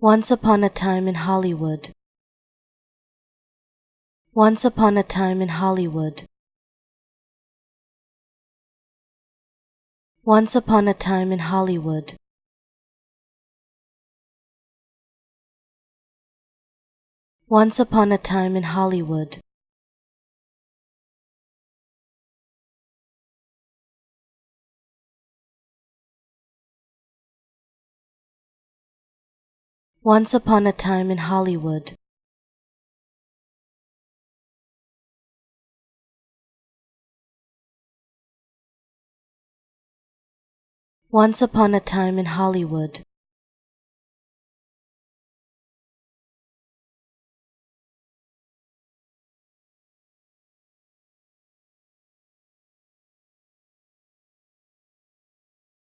Once upon a time in Hollywood. Once upon a time in Hollywood. Once upon a time in Hollywood. Once upon a time in Hollywood. Once upon a time in Hollywood. Once upon a time in Hollywood.